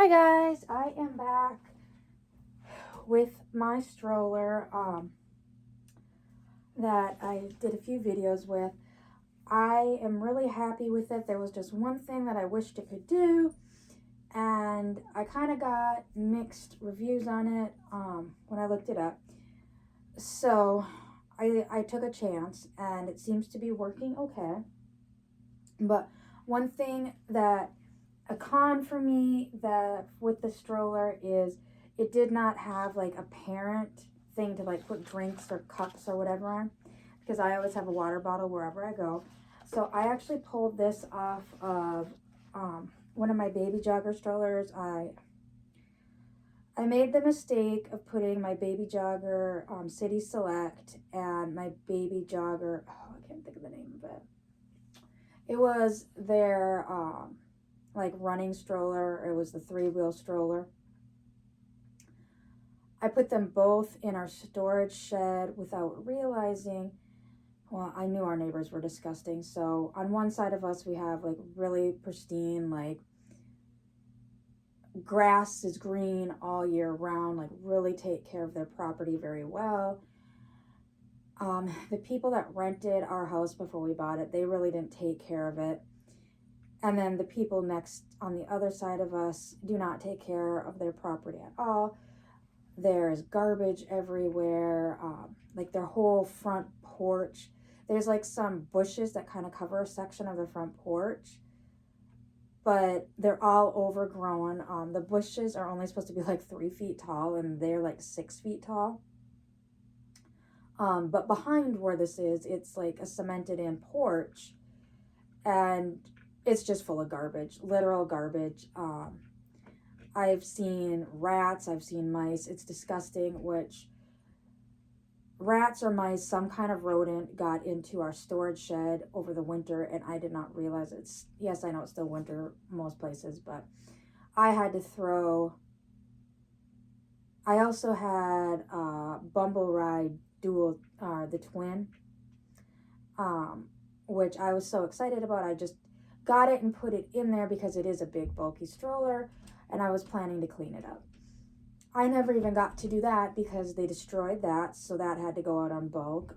Hi guys, I am back with my stroller that I did a few videos with. I am really happy with it. There was just one thing that I wished it could do, and I kind of got mixed reviews on it when I looked it up. So I took a chance, and it seems to be working okay. But one thing that a con for me that with the stroller is it did not have like a parent thing to like put drinks or cups or whatever on, because I always have a water bottle wherever I go. So I actually pulled this off of one of my baby jogger strollers. I made the mistake of putting my baby jogger City Select and my baby jogger, oh, I can't think of the name of it. It was their like running stroller. It was the 3-wheel stroller. I put them both in our storage shed without realizing, well, I knew our neighbors were disgusting. So on one side of us, we have like really pristine, like grass is green all year round, like really take care of their property very well. The people that rented our house before we bought it, they really didn't take care of it. And then the people next on the other side of us do not take care of their property at all. There's garbage everywhere, like their whole front porch. There's like some bushes that kind of cover a section of the front porch, but they're all overgrown. The bushes are only supposed to be like 3 feet tall, and they're like 6 feet tall. But behind where this is, it's like a cemented in porch, and it's just full of garbage, literal garbage. I've seen rats, I've seen mice. It's disgusting, which rats or mice, some kind of rodent got into our storage shed over the winter, and I did not realize it's, yes, I know it's still winter most places, but I had to throw, I also had Bumble Ride Dual, the twin, which I was so excited about. I just got it and put it in there because it is a big bulky stroller, and I was planning to clean it up. I never even got to do that because they destroyed that, so that had to go out on bulk.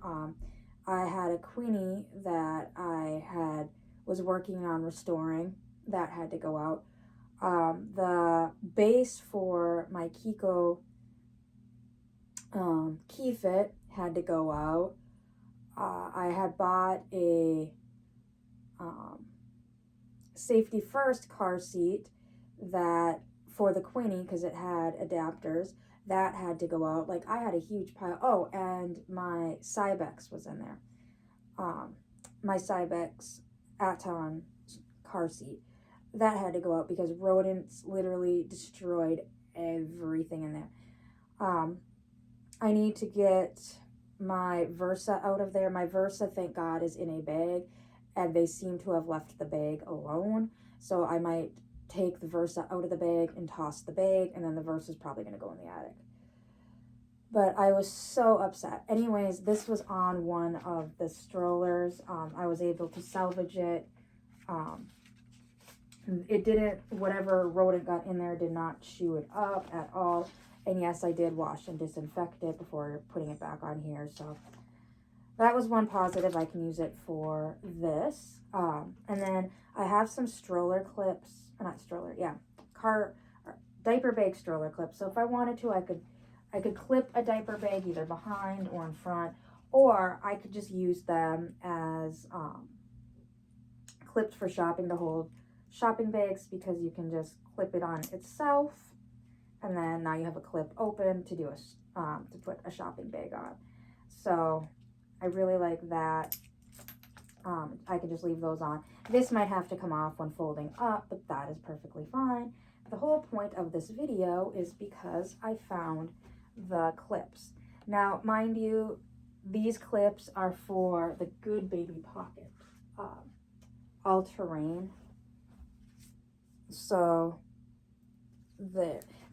I had a Queenie that I was working on restoring, that had to go out. The base for my Kiko key fit had to go out. I had bought a safety first car seat that for the Queenie, because it had adapters, that had to go out. Like, I had a huge pile. Oh, and my Cybex was in there. My Cybex Aton car seat, that had to go out because rodents literally destroyed everything in there. I need to get my Versa out of there. My Versa, thank God, is in a bag, and they seem to have left the bag alone. So I might take the Versa out of the bag and toss the bag, and then the Versa is probably going to go in the attic. But I was so upset. Anyways, this was on one of the strollers. I was able to salvage it. It didn't, whatever rodent got in there did not chew it up at all. And yes, I did wash and disinfect it before putting it back on here. So that was one positive. I can use it for this. And then I have some stroller clips, not stroller, yeah, diaper bag stroller clips. So if I wanted to, I could clip a diaper bag either behind or in front, or I could just use them as clips for shopping to hold shopping bags, because you can just clip it on itself, and then now you have a clip open to do to put a shopping bag on. So I really like that. I can just leave those on. This might have to come off when folding up, but that is perfectly fine. The whole point of this video is because I found the clips. Now, mind you, these clips are for the Good Baby Pocket, all-terrain. So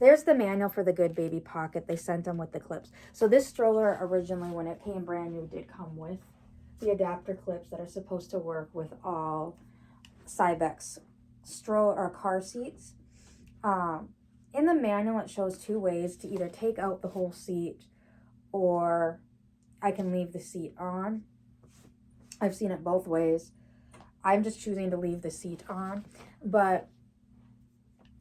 there's the manual for the Good Baby Pocket. They sent them with the clips. So this stroller originally, when it came brand new, did come with the adapter clips that are supposed to work with all Cybex stroller or car seats. in the manual it shows 2 ways to either take out the whole seat or I can leave the seat on. I've seen it both ways. I'm just choosing to leave the seat on, but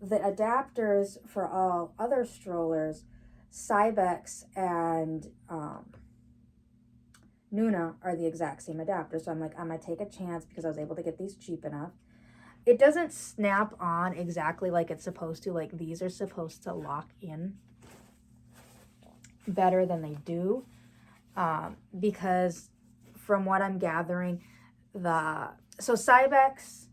the adapters for all other strollers, Cybex and Nuna are the exact same adapter. So I'm like, I'm gonna take a chance because I was able to get these cheap enough. It doesn't snap on exactly like it's supposed to. Like these are supposed to lock in better than they do, because from what I'm gathering, the Cybex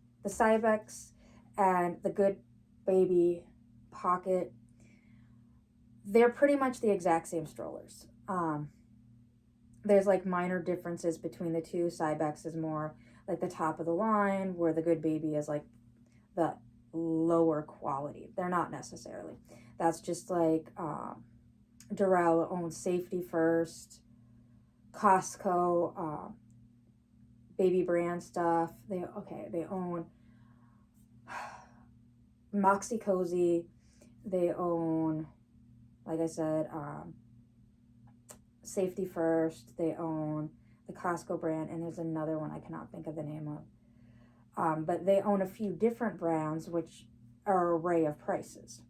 and the Good Baby Pocket, they're pretty much the exact same strollers. There's like minor differences between the two. Cybex is more like the top of the line, where the Good Baby is like the lower quality. They're not necessarily. That's just like Durrell owns Safety First, Costco, baby brand stuff. They own Moxie Cozy. They own, like I said, Safety First. They own the Costco brand, and there's another one I cannot think of the name of. But they own a few different brands, which are an array of prices.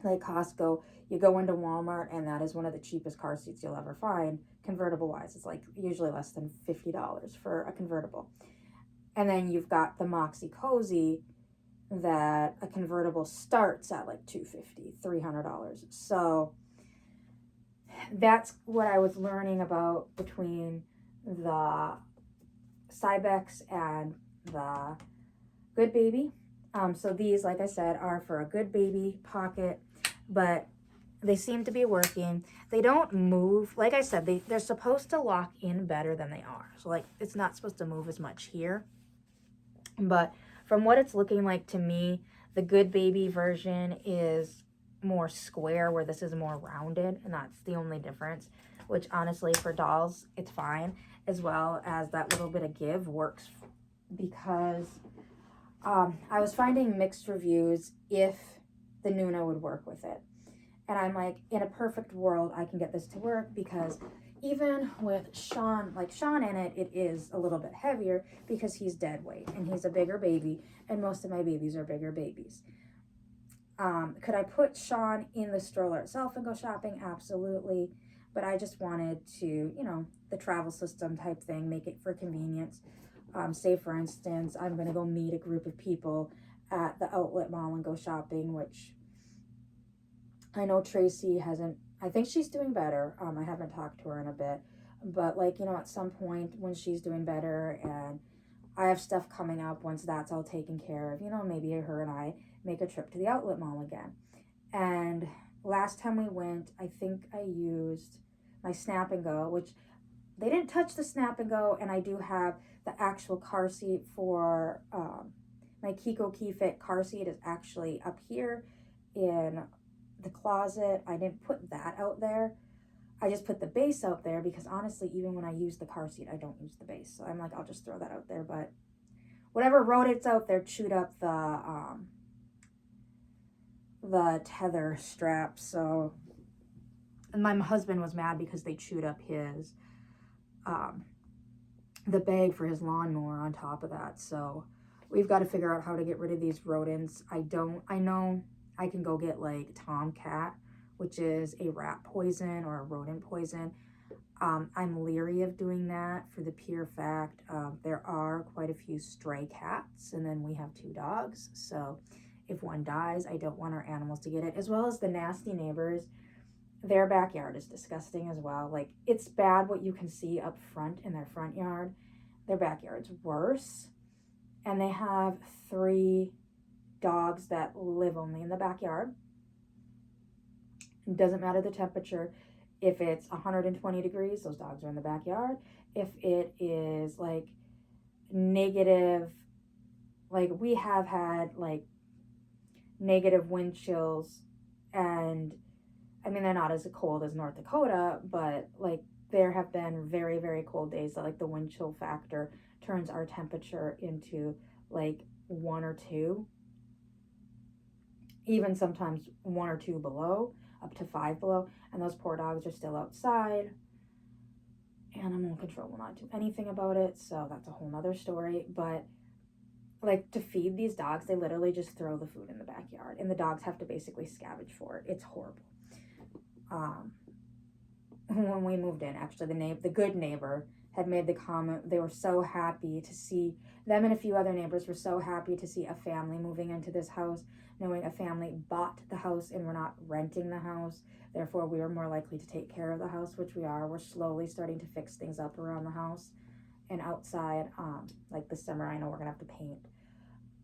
Like Costco, you go into Walmart, and that is one of the cheapest car seats you'll ever find, convertible wise. It's like usually less than $50 for a convertible. And then you've got the Moxie Cozy, that a convertible starts at like $250, $300. So that's what I was learning about between the Cybex and the Good Baby. So these, like I said, are for a Good Baby Pocket, but they seem to be working. They don't move. Like I said, they're supposed to lock in better than they are. So like it's not supposed to move as much here. But from what it's looking like to me, the Good Baby version is more square, where this is more rounded, and that's the only difference, which honestly for dolls it's fine, as well as that little bit of give works, because I was finding mixed reviews if the Nuna would work with it. And I'm like, in a perfect world, I can get this to work, because even with Sean in it, it is a little bit heavier because he's dead weight and he's a bigger baby, and most of my babies are bigger babies. Could I put Sean in the stroller itself and go shopping? Absolutely. But I just wanted to, the travel system type thing, make it for convenience. Say, for instance, I'm going to go meet a group of people at the outlet mall and go shopping, which I know Tracy hasn't, I think she's doing better. I haven't talked to her in a bit, but at some point when she's doing better and I have stuff coming up, once that's all taken care of, maybe her and I make a trip to the outlet mall again. And last time we went, I think I used my Snap and Go, which they didn't touch the Snap and Go, and I do have the actual car seat for my Kiko Key Fit car seat is actually up here in the closet. I didn't put that out there. I just put the base out there because honestly, even when I use the car seat, I don't use the base. So I'm like, I'll just throw that out there. But whatever rodents out there chewed up the tether straps. So, and my husband was mad because they chewed up his the bag for his lawnmower on top of that. So we've got to figure out how to get rid of these rodents. I know I can go get like Tomcat, which is a rat poison or a rodent poison. I'm leery of doing that for the pure fact there are quite a few stray cats, and then we have 2 dogs. So if one dies, I don't want our animals to get it, as well as the nasty neighbors. Their backyard is disgusting as well. Like, it's bad what you can see up front in their front yard. Their backyard's worse. And they have 3 dogs that live only in the backyard. It doesn't matter the temperature. If it's 120 degrees, those dogs are in the backyard. If it is like negative, like we have had like negative wind chills, and I mean, they're not as cold as North Dakota, but like there have been very, very cold days that like the wind chill factor turns our temperature into like 1 or 2. even sometimes 1 or 2 below, up to 5 below, and those poor dogs are still outside. Animal control will not do anything about it, so that's a whole nother story. But like, to feed these dogs, they literally just throw the food in the backyard, and the dogs have to basically scavenge for it. It's horrible. When we moved in, actually, the good neighbor had made the comment, they were so happy to see, them and a few other neighbors were so happy to see a family moving into this house, knowing a family bought the house and we're not renting the house. Therefore, we are more likely to take care of the house, which we are. We're slowly starting to fix things up around the house and outside. Like this summer, I know we're gonna have to paint,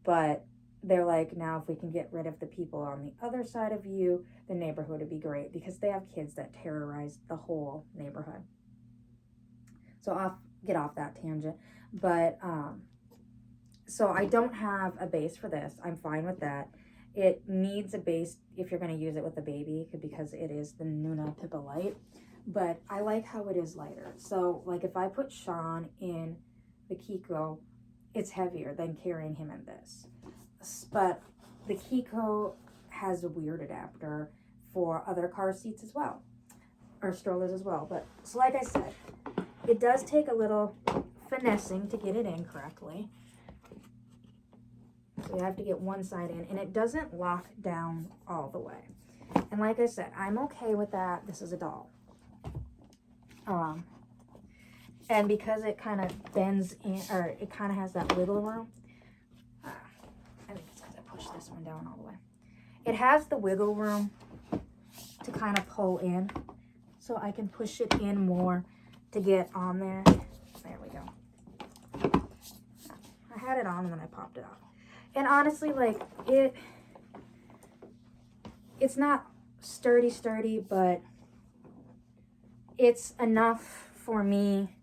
but they're like, now if we can get rid of the people on the other side of you, the neighborhood would be great, because they have kids that terrorize the whole neighborhood. So I'll get off that tangent. But so I don't have a base for this. I'm fine with that. It needs a base if you're going to use it with a baby, because it is the Nuna Pippa Light. But I like how it is lighter. So like if I put Sean in the Kiko, it's heavier than carrying him in this. But the Kiko has a weird adapter for other car seats as well, or strollers as well. But so like I said, it does take a little finessing to get it in correctly. So you have to get one side in, and it doesn't lock down all the way. And like I said, I'm okay with that. This is a doll. And because it kind of bends in, or it kind of has that wiggle room, I think it's because I pushed this one down all the way. It has the wiggle room to kind of pull in, so I can push it in more to get on there. There we go. I had it on when I popped it off. And honestly, like, it's not sturdy, but it's enough for me.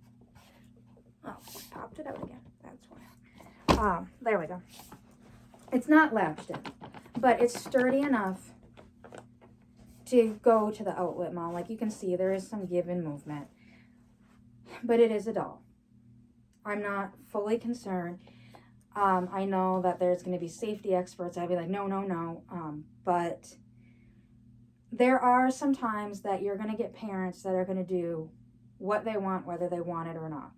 Oh, I popped it out again. That's why. There we go. It's not latched in, but it's sturdy enough to go to the outlet mall. Like you can see, there is some give and movement, but it is a doll. I'm not fully concerned. I know that there's going to be safety experts. I'd be like, no. But there are some times that you're going to get parents that are going to do what they want, whether they want it or not.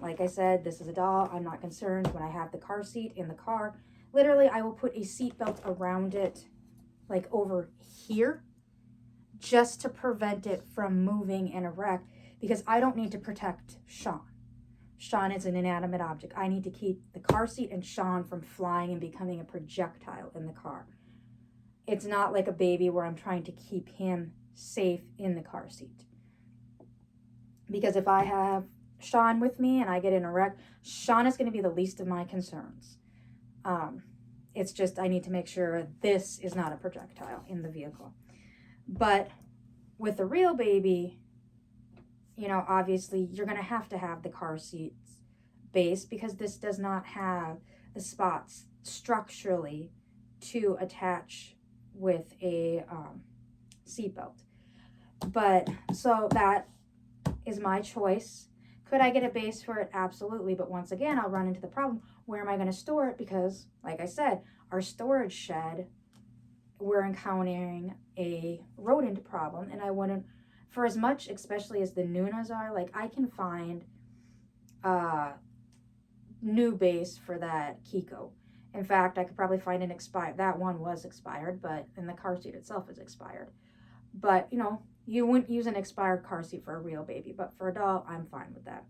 Like I said, this is a doll. I'm not concerned. When I have the car seat in the car, literally I will put a seat belt around it, like over here, just to prevent it from moving and erect, because I don't need to protect Sean. Sean is an inanimate object. I need to keep the car seat and Sean from flying and becoming a projectile in the car. It's not like a baby where I'm trying to keep him safe in the car seat. Because if I have Sean with me and I get in a wreck, Sean is going to be the least of my concerns. It's just I need to make sure this is not a projectile in the vehicle. But with a real baby, you know, obviously you're going to have the car seats base, because this does not have the spots structurally to attach with a seatbelt. But so that is my choice. Could I get a base for it? Absolutely. But once again, I'll run into the problem. Where am I going to store it? Because, like I said, our storage shed, we're encountering a rodent problem, and I wouldn't, for as much, especially as the Nunas are, like I can find a new base for that Kiko. In fact, I could probably find an expired, that one was expired, but, and the car seat itself is expired. But, you know, you wouldn't use an expired car seat for a real baby, but for a doll, I'm fine with that.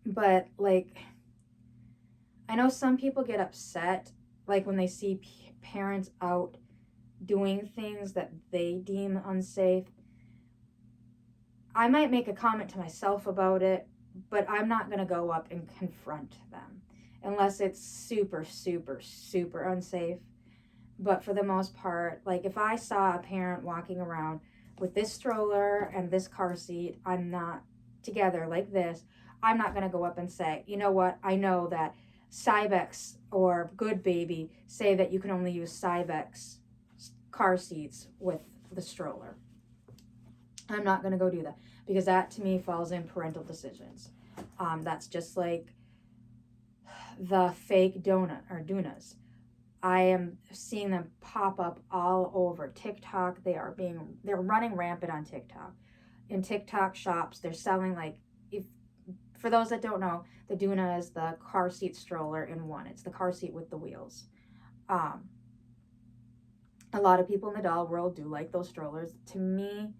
But like, I know some people get upset, like when they see parents out doing things that they deem unsafe. I might make a comment to myself about it, but I'm not going to go up and confront them unless it's super, super, super unsafe. But for the most part, like if I saw a parent walking around with this stroller and this car seat, I'm not together like this, I'm not going to go up and say, you know what, I know that Cybex or Good Baby say that you can only use Cybex car seats with the stroller. I'm not going to go do that, because that to me falls in parental decisions. That's just like the fake donut or Dunas. I am seeing them pop up all over TikTok. They're running rampant on TikTok. In TikTok shops, they're selling, like, if for those that don't know, the Duna is the car seat stroller in one. It's the car seat with the wheels. Um, a lot of people in the doll world do like those strollers. To me,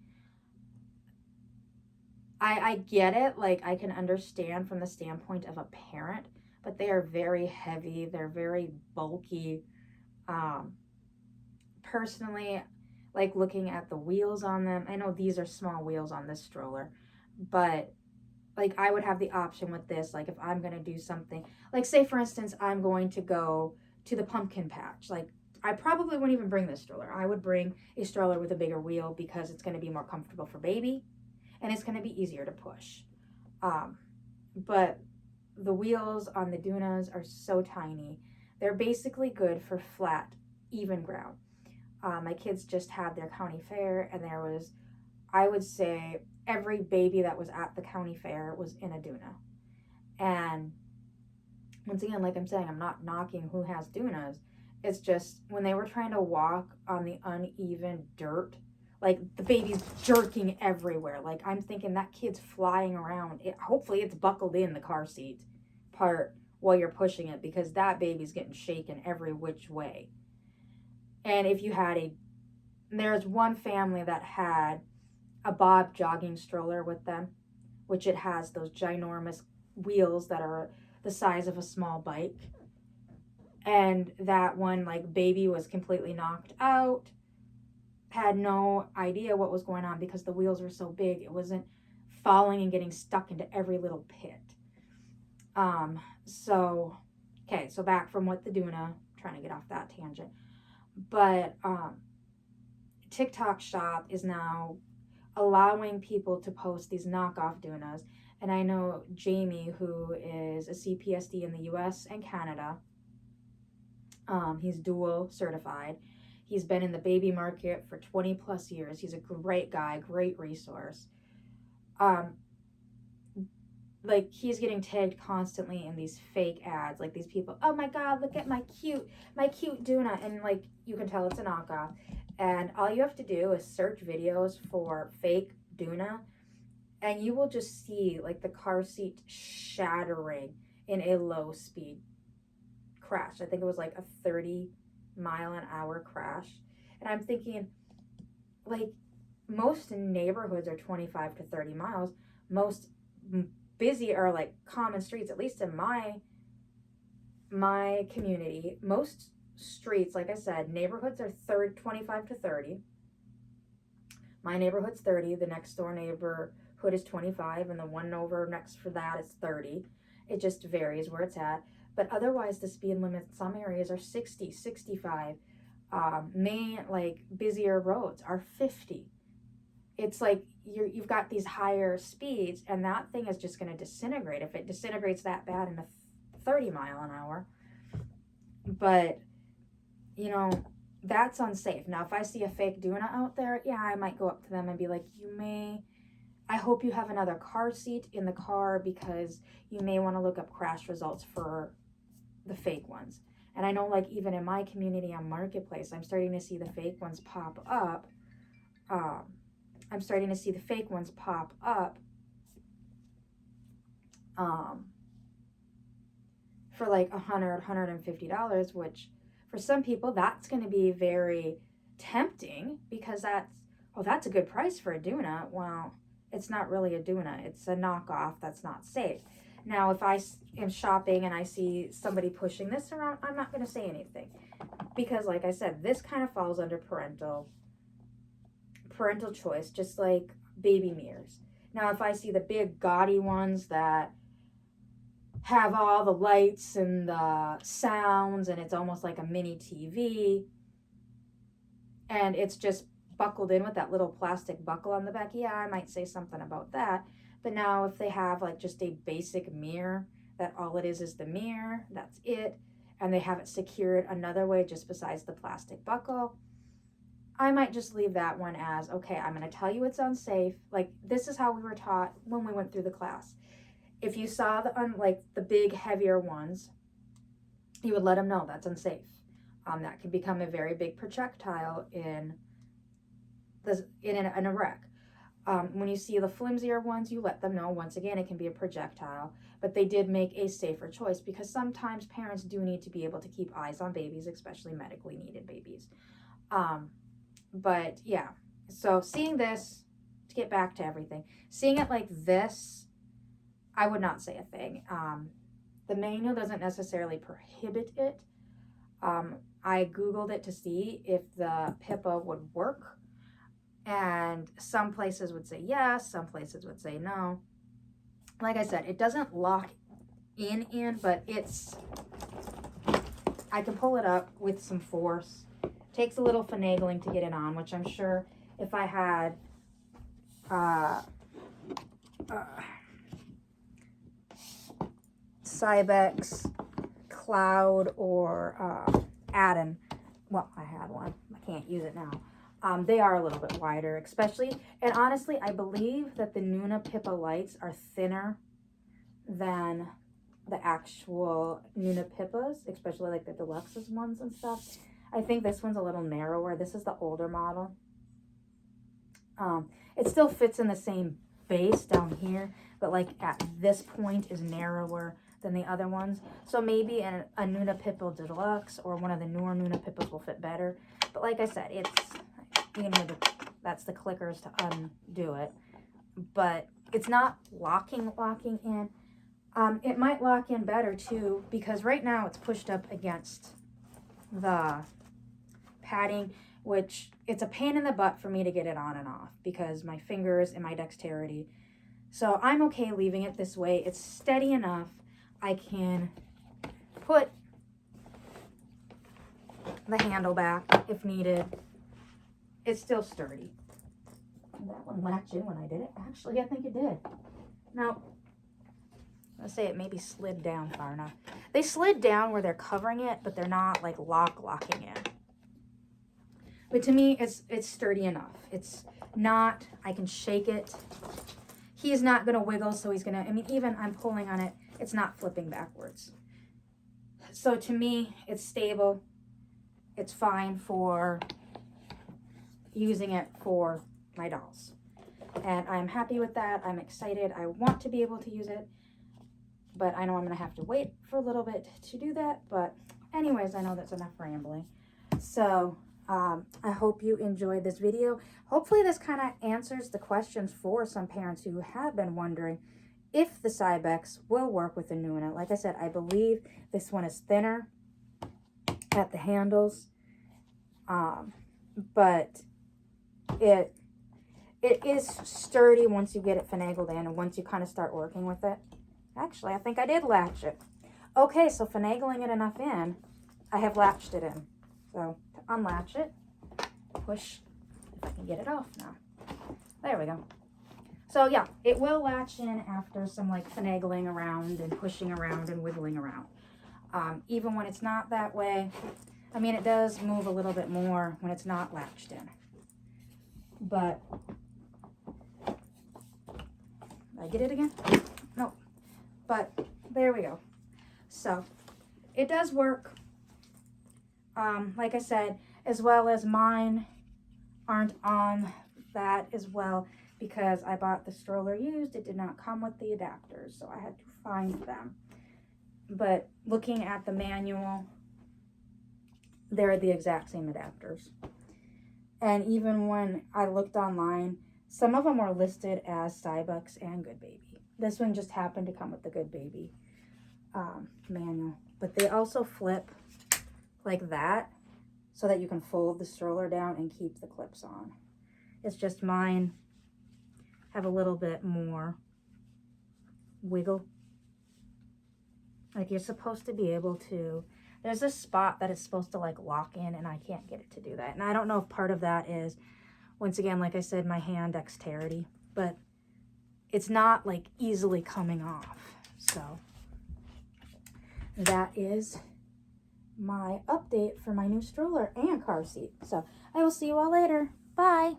I get it. Like, I can understand from the standpoint of a parent, but they are very heavy. They're very bulky. Um, Personally, like, looking at the wheels on them, I know these are small wheels on this stroller, but like, I would have the option with this, like, if I'm going to do something, like, say for instance, I'm going to go to the pumpkin patch. Like, I probably wouldn't even bring this stroller. I would bring a stroller with a bigger wheel because it's going to be more comfortable for baby and it's going to be easier to push. But the wheels on the Dunas are so tiny. They're basically good for flat, even ground. My kids just had their county fair, and there was, I would say, every baby that was at the county fair was in a Duna. And once again, like I'm saying, I'm not knocking who has Dunas. It's just when they were trying to walk on the uneven dirt, like, the baby's jerking everywhere. Like, I'm thinking that kid's flying around. Hopefully it's buckled in the car seat part while you're pushing it, because that baby's getting shaken every which way. And if you had there's one family that had a Bob jogging stroller with them, which it has those ginormous wheels that are the size of a small bike. And that one, like, baby was completely knocked out, had no idea what was going on because the wheels were so big. It wasn't falling and getting stuck into every little pit. So back from what the Duna, trying to get off that tangent. But TikTok shop is now allowing people to post these knockoff Dunas. And I know Jamie, who is a CPSD in the US and Canada, he's dual certified. He's been in the baby market for 20 plus years. He's a great guy, great resource. Like, he's getting tagged constantly in these fake ads, like these people, oh my god, look at my cute Duna, and like, you can tell it's a knockoff. And all you have to do is search videos for fake Duna, and you will just see, like, the car seat shattering in a low speed crash. I think it was like a 30-mile-an-hour crash. And I'm thinking, like, most neighborhoods are 25 to 30 miles. Most busy are, like, common streets, at least in my community. Most streets, like I said, neighborhoods are 25 to 30. My neighborhood's 30. The next door neighborhood is 25, and the one over next for that is 30. It just varies where it's at. But otherwise, the speed limit in some areas are 60, 65. Main, like, busier roads are 50. It's like you've got these higher speeds, and that thing is just going to disintegrate if it disintegrates that bad in a 30-mile-an-hour. But, you know, that's unsafe. Now, if I see a fake Duna out there, yeah, I might go up to them and be like, I hope you have another car seat in the car, because you may want to look up crash results for the fake ones. And I know, like, even in my community on Marketplace, I'm starting to see the fake ones pop up. For like $100, $150, which for some people that's going to be very tempting, because that's a good price for a Duna. Well, it's not really a Duna. It's a knockoff that's not safe. Now, if I am shopping and I see somebody pushing this around, I'm not going to say anything, because, like I said, this kind of falls under parental choice, just like baby mirrors. Now, if I see the big gaudy ones that have all the lights and the sounds, and it's almost like a mini TV, and it's just buckled in with that little plastic buckle on the back, yeah, I might say something about that. But now, if they have, like, just a basic mirror, that all it is the mirror, that's it, and they have it secured another way just besides the plastic buckle, I might just leave that one as, okay, I'm going to tell you it's unsafe. Like, this is how we were taught when we went through the class. If you saw the big, heavier ones, you would let them know that's unsafe. That can become a very big projectile in a wreck. When you see the flimsier ones, you let them know. Once again, it can be a projectile, but they did make a safer choice because sometimes parents do need to be able to keep eyes on babies, especially medically needed babies. But yeah, so seeing this, to get back to everything, seeing it like this, I would not say a thing. The manual doesn't necessarily prohibit it. I Googled it to see if the Pippa would work. And some places would say yes, some places would say no. Like I said, it doesn't lock in, but I can pull it up with some force. Takes a little finagling to get it on, which I'm sure if I had Cybex, Cloud, or Atom, well, I had one. I can't use it now. They are a little bit wider, especially, and honestly, I believe that the Nuna Pippa lights are thinner than the actual Nuna Pippas, especially like the deluxe ones and stuff. I think this one's a little narrower. This is the older model. It still fits in the same base down here, but like at this point is narrower than the other ones. So maybe a Nuna Pippa Deluxe or one of the newer Nuna Pippas will fit better. But like I said, it's, you know, that's the clickers to undo it. But it's not locking in. It might lock in better too, because right now it's pushed up against the padding, which it's a pain in the butt for me to get it on and off because my fingers and my dexterity. So I'm okay leaving it this way. It's steady enough. I can put the handle back if needed. It's still sturdy. That one latched in when I did it. Actually, I think it did. Now, let's say it maybe slid down far enough. They slid down where they're covering it, but they're not like locking in. But to me, it's sturdy enough. It's not, I can shake it. He's not going to wiggle, so he's going to, I mean, even I'm pulling on it, it's not flipping backwards. So to me, it's stable. It's fine for using it for my dolls. And I'm happy with that. I'm excited. I want to be able to use it. But I know I'm going to have to wait for a little bit to do that. But anyways, I know that's enough rambling. So I hope you enjoyed this video. Hopefully this kind of answers the questions for some parents who have been wondering if the Cybex will work with the Nuna. Like I said, I believe this one is thinner at the handles. But it is sturdy once you get it finagled in and once you kind of start working with it. Actually, I think I did latch it. Okay, so finagling it enough in, I have latched it in. So to unlatch it, push, if I can get it off now. There we go. So yeah, it will latch in after some like finagling around and pushing around and wiggling around. Even when it's not that way, I mean, it does move a little bit more when it's not latched in. But, did I get it again? No. But, there we go. So, it does work. Like I said, as well as mine aren't on that as well because I bought the stroller used. It did not come with the adapters, so I had to find them. But, looking at the manual, they're the exact same adapters. And even when I looked online, some of them were listed as Cybex and Good Baby. This one just happened to come with the Good Baby manual. But they also flip like that so that you can fold the stroller down and keep the clips on. It's just mine have a little bit more wiggle. Like you're supposed to be able to, there's this spot that it's supposed to like lock in and I can't get it to do that. And I don't know if part of that is, once again, like I said, my hand dexterity, but it's not like easily coming off. So that is my update for my new stroller and car seat. So I will see you all later. Bye.